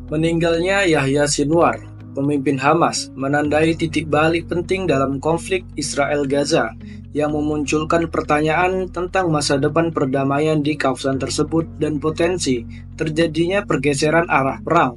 Meninggalnya Yahya Sinwar, pemimpin Hamas, menandai titik balik penting dalam konflik Israel-Gaza yang memunculkan pertanyaan tentang masa depan perdamaian di kawasan tersebut dan potensi terjadinya pergeseran arah perang.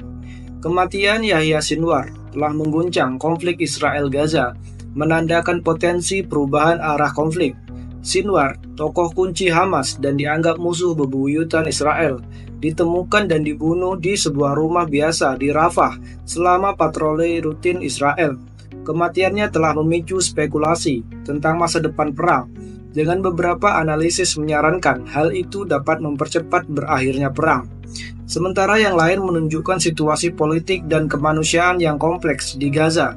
Kematian Yahya Sinwar telah mengguncang konflik Israel-Gaza, menandakan potensi perubahan arah konflik. Sinwar, tokoh kunci Hamas dan dianggap musuh bebuyutan Israel, ditemukan dan dibunuh di sebuah rumah biasa di Rafah selama patroli rutin Israel. Kematiannya telah memicu spekulasi tentang masa depan perang, dengan beberapa analisis menyarankan hal itu dapat mempercepat berakhirnya perang. Sementara yang lain menunjukkan situasi politik dan kemanusiaan yang kompleks di Gaza.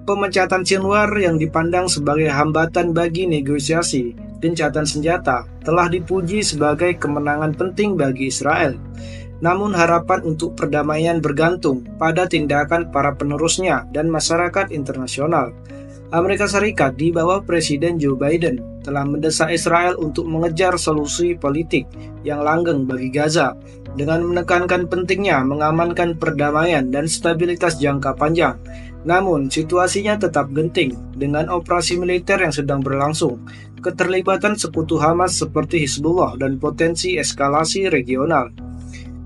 Pemecatan Sinwar yang dipandang sebagai hambatan bagi negosiasi gencatan senjata telah dipuji sebagai kemenangan penting bagi Israel. Namun harapan untuk perdamaian bergantung pada tindakan para penerusnya dan masyarakat internasional. Amerika Serikat di bawah Presiden Joe Biden telah mendesak Israel untuk mengejar solusi politik yang langgeng bagi Gaza dengan menekankan pentingnya mengamankan perdamaian dan stabilitas jangka panjang. Namun, situasinya tetap genting dengan operasi militer yang sedang berlangsung, keterlibatan sekutu Hamas seperti Hizbullah dan potensi eskalasi regional.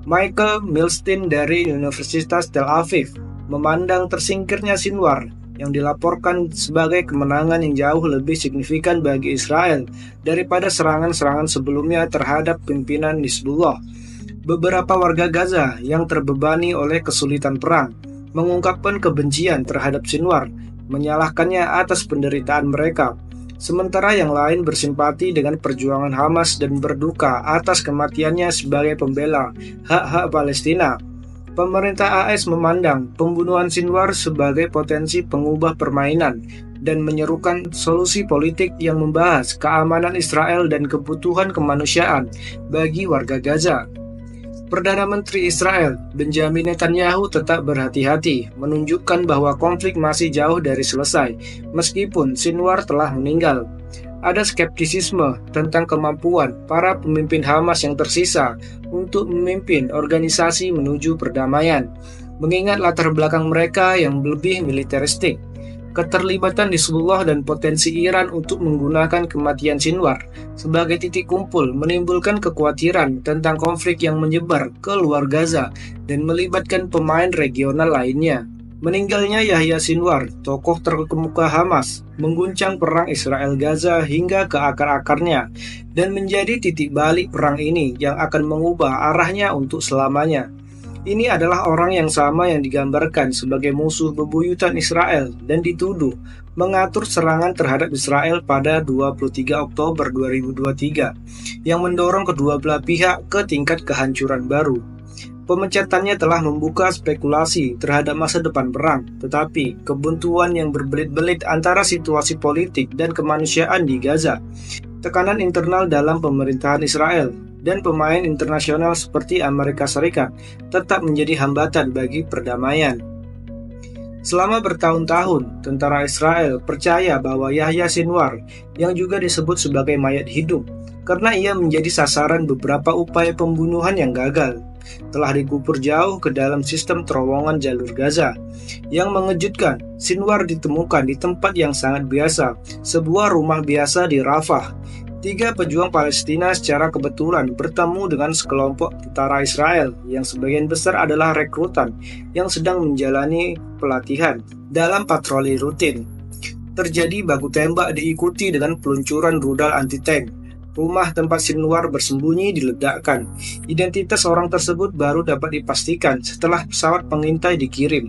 Michael Milstein dari Universitas Tel Aviv memandang tersingkirnya Sinwar yang dilaporkan sebagai kemenangan yang jauh lebih signifikan bagi Israel daripada serangan-serangan sebelumnya terhadap pimpinan Hizbullah. Beberapa warga Gaza yang terbebani oleh kesulitan perang mengungkapkan kebencian terhadap Sinwar, menyalahkannya atas penderitaan mereka, sementara yang lain bersimpati dengan perjuangan Hamas dan berduka atas kematiannya sebagai pembela hak-hak Palestina. Pemerintah AS memandang pembunuhan Sinwar sebagai potensi pengubah permainan dan menyerukan solusi politik yang membahas keamanan Israel dan kebutuhan kemanusiaan bagi warga Gaza. Perdana Menteri Israel, Benjamin Netanyahu tetap berhati-hati, menunjukkan bahwa konflik masih jauh dari selesai, meskipun Sinwar telah meninggal. Ada skeptisisme tentang kemampuan para pemimpin Hamas yang tersisa untuk memimpin organisasi menuju perdamaian, mengingat latar belakang mereka yang lebih militeristik. Keterlibatan Hizbullah dan potensi Iran untuk menggunakan kematian Sinwar sebagai titik kumpul menimbulkan kekhawatiran tentang konflik yang menyebar ke luar Gaza dan melibatkan pemain regional lainnya. Meninggalnya Yahya Sinwar, tokoh terkemuka Hamas, mengguncang perang Israel-Gaza hingga ke akar-akarnya dan menjadi titik balik perang ini yang akan mengubah arahnya untuk selamanya. Ini adalah orang yang sama yang digambarkan sebagai musuh bebuyutan Israel dan dituduh mengatur serangan terhadap Israel pada 23 Oktober 2023 yang mendorong kedua belah pihak ke tingkat kehancuran baru. Pemecatannya telah membuka spekulasi terhadap masa depan perang, tetapi kebuntuan yang berbelit-belit antara situasi politik dan kemanusiaan di Gaza, tekanan internal dalam pemerintahan Israel, dan pemain internasional seperti Amerika Serikat tetap menjadi hambatan bagi perdamaian. Selama bertahun-tahun, tentara Israel percaya bahwa Yahya Sinwar, yang juga disebut sebagai mayat hidup, karena ia menjadi sasaran beberapa upaya pembunuhan yang gagal, telah dikubur jauh ke dalam sistem terowongan jalur Gaza. Yang mengejutkan, Sinwar ditemukan di tempat yang sangat biasa, sebuah rumah biasa di Rafah. 3 pejuang Palestina secara kebetulan bertemu dengan sekelompok tentara Israel yang sebagian besar adalah rekrutan yang sedang menjalani pelatihan dalam patroli rutin. Terjadi baku tembak diikuti dengan peluncuran rudal anti-tank. Rumah tempat Sinwar bersembunyi diledakkan. Identitas orang tersebut baru dapat dipastikan setelah pesawat pengintai dikirim.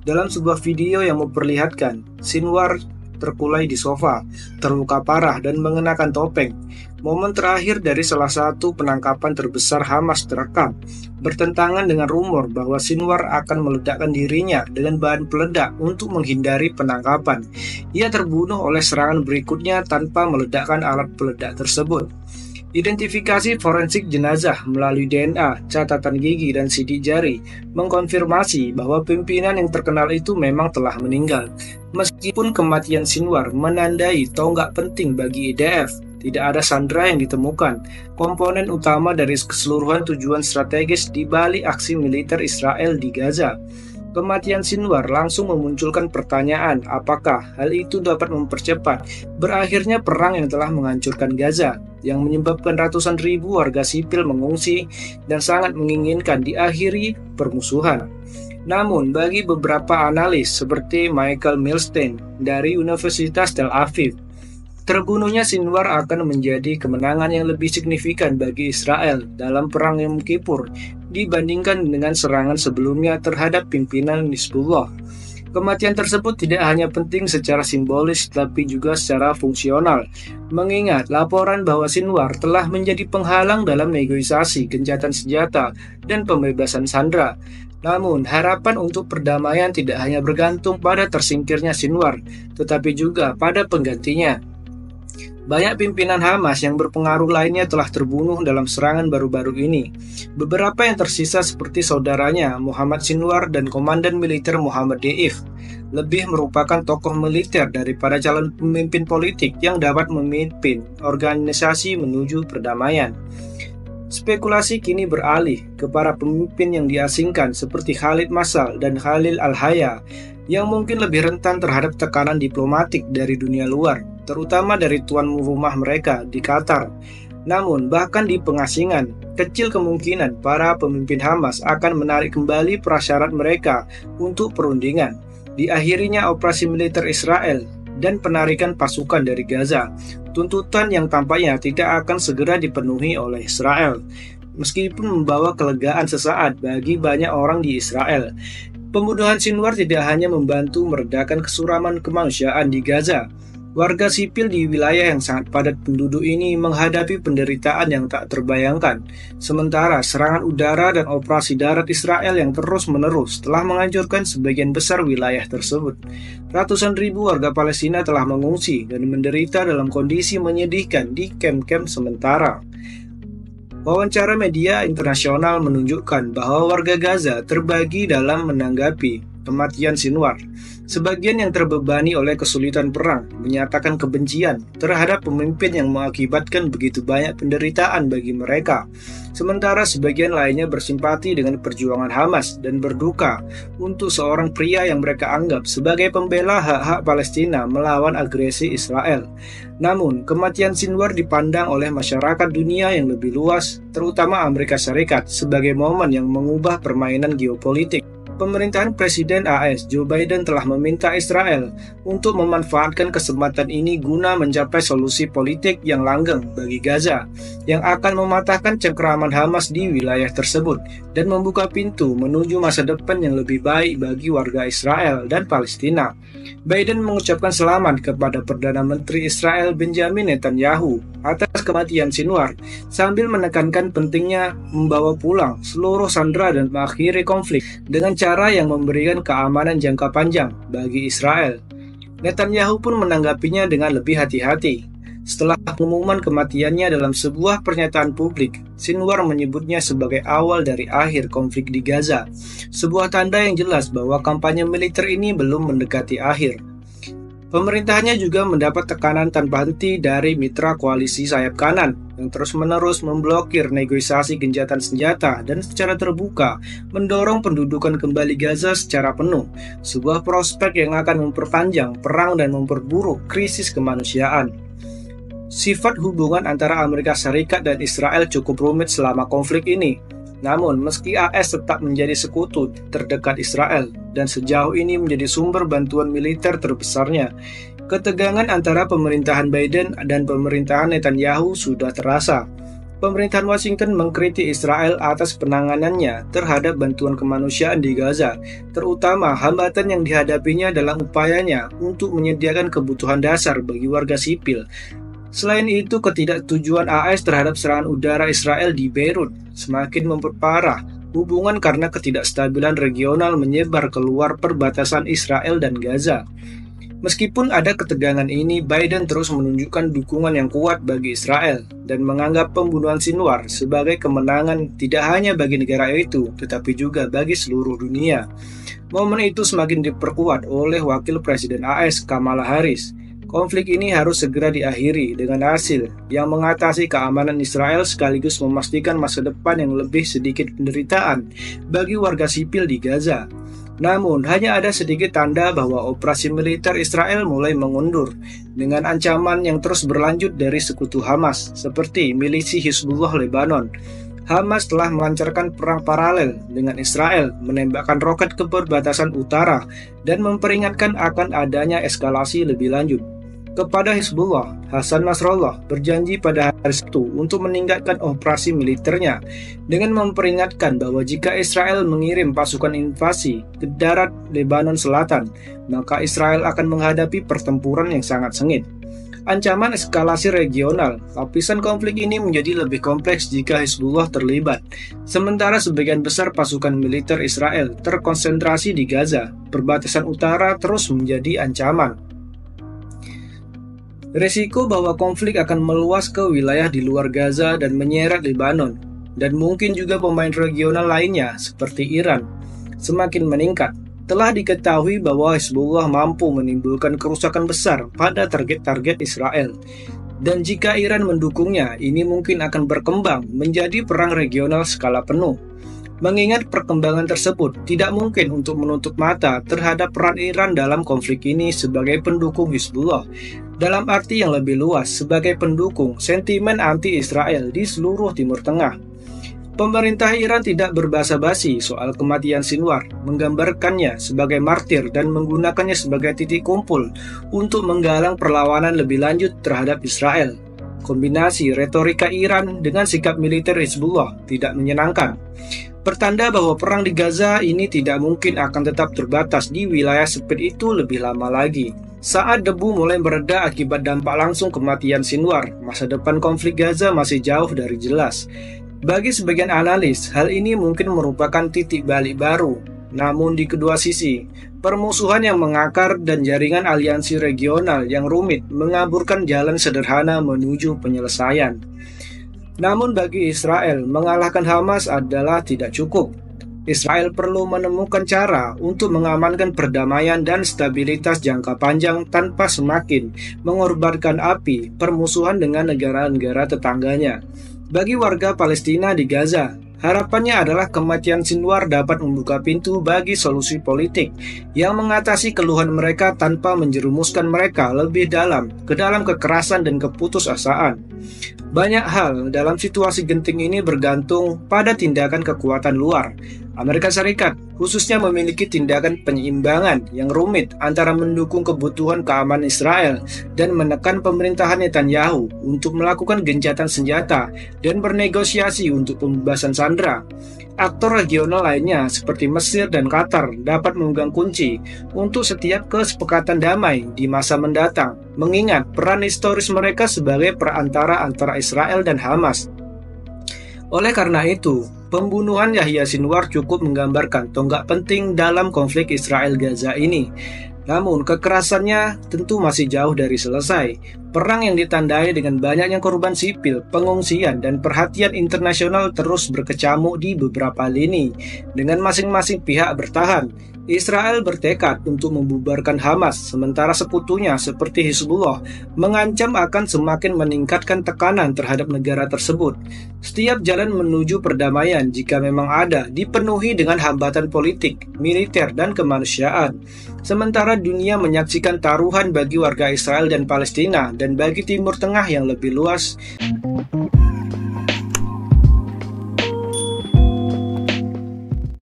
Dalam sebuah video yang memperlihatkan Sinwar terkulai di sofa, terluka parah dan mengenakan topeng. Momen terakhir dari salah satu penangkapan terbesar Hamas terekam, bertentangan dengan rumor bahwa Sinwar akan meledakkan dirinya dengan bahan peledak untuk menghindari penangkapan. Ia terbunuh oleh serangan berikutnya tanpa meledakkan alat peledak tersebut. Identifikasi forensik jenazah melalui DNA, catatan gigi, dan sidik jari mengkonfirmasi bahwa pimpinan yang terkenal itu memang telah meninggal. Meskipun kematian Sinwar menandai tonggak penting bagi IDF, Tidak ada sandera yang ditemukan, komponen utama dari keseluruhan tujuan strategis di balik aksi militer Israel di Gaza. Kematian Sinwar langsung memunculkan pertanyaan apakah hal itu dapat mempercepat berakhirnya perang yang telah menghancurkan Gaza, yang menyebabkan ratusan ribu warga sipil mengungsi dan sangat menginginkan diakhiri permusuhan. Namun, bagi beberapa analis seperti Michael Milstein dari Universitas Tel Aviv, terbunuhnya Sinwar akan menjadi kemenangan yang lebih signifikan bagi Israel dalam Perang Yom Kippur dibandingkan dengan serangan sebelumnya terhadap pimpinan Hizbullah. Kematian tersebut tidak hanya penting secara simbolis tapi juga secara fungsional, mengingat laporan bahwa Sinwar telah menjadi penghalang dalam negosiasi gencatan senjata dan pembebasan sandera. Namun, harapan untuk perdamaian tidak hanya bergantung pada tersingkirnya Sinwar, tetapi juga pada penggantinya. Banyak pimpinan Hamas yang berpengaruh lainnya telah terbunuh dalam serangan baru-baru ini. Beberapa yang tersisa seperti saudaranya Muhammad Sinwar dan komandan militer Muhammad Deif lebih merupakan tokoh militer daripada calon pemimpin politik yang dapat memimpin organisasi menuju perdamaian. Spekulasi kini beralih ke para pemimpin yang diasingkan seperti Khalid Masal dan Khalil Al-Haya yang mungkin lebih rentan terhadap tekanan diplomatik dari dunia luar, terutama dari tuan rumah mereka di Qatar. Namun, bahkan di pengasingan, kecil kemungkinan para pemimpin Hamas akan menarik kembali prasyarat mereka untuk perundingan, diakhirinya operasi militer Israel, dan penarikan pasukan dari Gaza, tuntutan yang tampaknya tidak akan segera dipenuhi oleh Israel, meskipun membawa kelegaan sesaat bagi banyak orang di Israel. Pembunuhan Sinwar tidak hanya membantu meredakan kesuraman kemanusiaan di Gaza. Warga sipil di wilayah yang sangat padat penduduk ini menghadapi penderitaan yang tak terbayangkan. Sementara serangan udara dan operasi darat Israel yang terus-menerus telah menghancurkan sebagian besar wilayah tersebut. Ratusan ribu warga Palestina telah mengungsi dan menderita dalam kondisi menyedihkan di kamp-kamp sementara. Wawancara media internasional menunjukkan bahwa warga Gaza terbagi dalam menanggapi kematian Sinwar. Sebagian yang terbebani oleh kesulitan perang menyatakan kebencian terhadap pemimpin yang mengakibatkan begitu banyak penderitaan bagi mereka. Sementara sebagian lainnya bersimpati dengan perjuangan Hamas dan berduka untuk seorang pria yang mereka anggap sebagai pembela hak-hak Palestina melawan agresi Israel. Namun, kematian Sinwar dipandang oleh masyarakat dunia yang lebih luas, terutama Amerika Serikat, sebagai momen yang mengubah permainan geopolitik. Pemerintahan Presiden AS Joe Biden telah meminta Israel untuk memanfaatkan kesempatan ini guna mencapai solusi politik yang langgeng bagi Gaza, yang akan mematahkan cengkeraman Hamas di wilayah tersebut dan membuka pintu menuju masa depan yang lebih baik bagi warga Israel dan Palestina. Biden mengucapkan selamat kepada Perdana Menteri Israel Benjamin Netanyahu atas kematian Sinwar, sambil menekankan pentingnya membawa pulang seluruh sandera dan mengakhiri konflik dengan cara yang memberikan keamanan jangka panjang bagi Israel. Netanyahu pun menanggapinya dengan lebih hati-hati. Setelah pengumuman kematiannya dalam sebuah pernyataan publik, Sinwar menyebutnya sebagai awal dari akhir konflik di Gaza, sebuah tanda yang jelas bahwa kampanye militer ini belum mendekati akhir. Pemerintahannya juga mendapat tekanan tanpa henti dari mitra koalisi sayap kanan yang terus-menerus memblokir negosiasi gencatan senjata dan secara terbuka mendorong pendudukan kembali Gaza secara penuh, sebuah prospek yang akan memperpanjang perang dan memperburuk krisis kemanusiaan. Sifat hubungan antara Amerika Serikat dan Israel cukup rumit selama konflik ini. Namun, meski AS tetap menjadi sekutu terdekat Israel dan sejauh ini menjadi sumber bantuan militer terbesarnya, ketegangan antara pemerintahan Biden dan pemerintahan Netanyahu sudah terasa. Pemerintahan Washington mengkritik Israel atas penanganannya terhadap bantuan kemanusiaan di Gaza, terutama hambatan yang dihadapinya dalam upayanya untuk menyediakan kebutuhan dasar bagi warga sipil. Selain itu, ketidaktujuan AS terhadap serangan udara Israel di Beirut semakin memperparah hubungan karena ketidakstabilan regional menyebar keluar perbatasan Israel dan Gaza. Meskipun ada ketegangan ini, Biden terus menunjukkan dukungan yang kuat bagi Israel dan menganggap pembunuhan Sinwar sebagai kemenangan tidak hanya bagi negara itu, tetapi juga bagi seluruh dunia. Momen itu semakin diperkuat oleh Wakil Presiden AS Kamala Harris. Konflik ini harus segera diakhiri dengan hasil yang mengatasi keamanan Israel sekaligus memastikan masa depan yang lebih sedikit penderitaan bagi warga sipil di Gaza. Namun, hanya ada sedikit tanda bahwa operasi militer Israel mulai mengundur dengan ancaman yang terus berlanjut dari sekutu Hamas, seperti milisi Hizbullah Lebanon. Hamas telah melancarkan perang paralel dengan Israel, menembakkan roket ke perbatasan utara, dan memperingatkan akan adanya eskalasi lebih lanjut. Kepada Hizbullah, Hasan Nasrallah berjanji pada hari Sabtu untuk meningkatkan operasi militernya dengan memperingatkan bahwa jika Israel mengirim pasukan invasi ke darat Lebanon Selatan, maka Israel akan menghadapi pertempuran yang sangat sengit. Ancaman eskalasi regional, lapisan konflik ini menjadi lebih kompleks jika Hizbullah terlibat. Sementara sebagian besar pasukan militer Israel terkonsentrasi di Gaza, perbatasan utara terus menjadi ancaman. Resiko bahwa konflik akan meluas ke wilayah di luar Gaza dan menyeret Lebanon, dan mungkin juga pemain regional lainnya seperti Iran, semakin meningkat. Telah diketahui bahwa Hizbullah mampu menimbulkan kerusakan besar pada target-target Israel. Dan jika Iran mendukungnya, ini mungkin akan berkembang menjadi perang regional skala penuh. Mengingat perkembangan tersebut, tidak mungkin untuk menutup mata terhadap peran Iran dalam konflik ini sebagai pendukung Hizbullah, dalam arti yang lebih luas sebagai pendukung sentimen anti-Israel di seluruh Timur Tengah. Pemerintah Iran tidak berbasa-basi soal kematian Sinwar, menggambarkannya sebagai martir dan menggunakannya sebagai titik kumpul untuk menggalang perlawanan lebih lanjut terhadap Israel. Kombinasi retorika Iran dengan sikap militer Hizbullah tidak menyenangkan. Pertanda bahwa perang di Gaza ini tidak mungkin akan tetap terbatas di wilayah sempit itu lebih lama lagi. Saat debu mulai mereda akibat dampak langsung kematian Sinwar, masa depan konflik Gaza masih jauh dari jelas. Bagi sebagian analis, hal ini mungkin merupakan titik balik baru. Namun di kedua sisi, permusuhan yang mengakar dan jaringan aliansi regional yang rumit mengaburkan jalan sederhana menuju penyelesaian. Namun bagi Israel, mengalahkan Hamas adalah tidak cukup. Israel perlu menemukan cara untuk mengamankan perdamaian dan stabilitas jangka panjang tanpa semakin mengorbankan api permusuhan dengan negara-negara tetangganya. Bagi warga Palestina di Gaza, harapannya adalah kematian Sinwar dapat membuka pintu bagi solusi politik yang mengatasi keluhan mereka tanpa menjerumuskan mereka lebih dalam ke dalam kekerasan dan keputusasaan. Banyak hal dalam situasi genting ini bergantung pada tindakan kekuatan luar. Amerika Serikat khususnya memiliki tindakan penyeimbangan yang rumit antara mendukung kebutuhan keamanan Israel dan menekan pemerintahan Netanyahu untuk melakukan gencatan senjata dan bernegosiasi untuk pembebasan sandera. Aktor regional lainnya seperti Mesir dan Qatar dapat memegang kunci untuk setiap kesepakatan damai di masa mendatang, mengingat peran historis mereka sebagai perantara antara Israel dan Hamas. Oleh karena itu, pembunuhan Yahya Sinwar cukup menggambarkan tonggak penting dalam konflik Israel-Gaza ini. Namun, kekerasannya tentu masih jauh dari selesai. Perang yang ditandai dengan banyaknya korban sipil, pengungsian, dan perhatian internasional terus berkecamuk di beberapa lini. Dengan masing-masing pihak bertahan, Israel bertekad untuk membubarkan Hamas, sementara sekutunya seperti Hizbullah mengancam akan semakin meningkatkan tekanan terhadap negara tersebut. Setiap jalan menuju perdamaian, jika memang ada, dipenuhi dengan hambatan politik, militer, dan kemanusiaan. Sementara dunia menyaksikan taruhan bagi warga Israel dan Palestina dan bagi Timur Tengah yang lebih luas.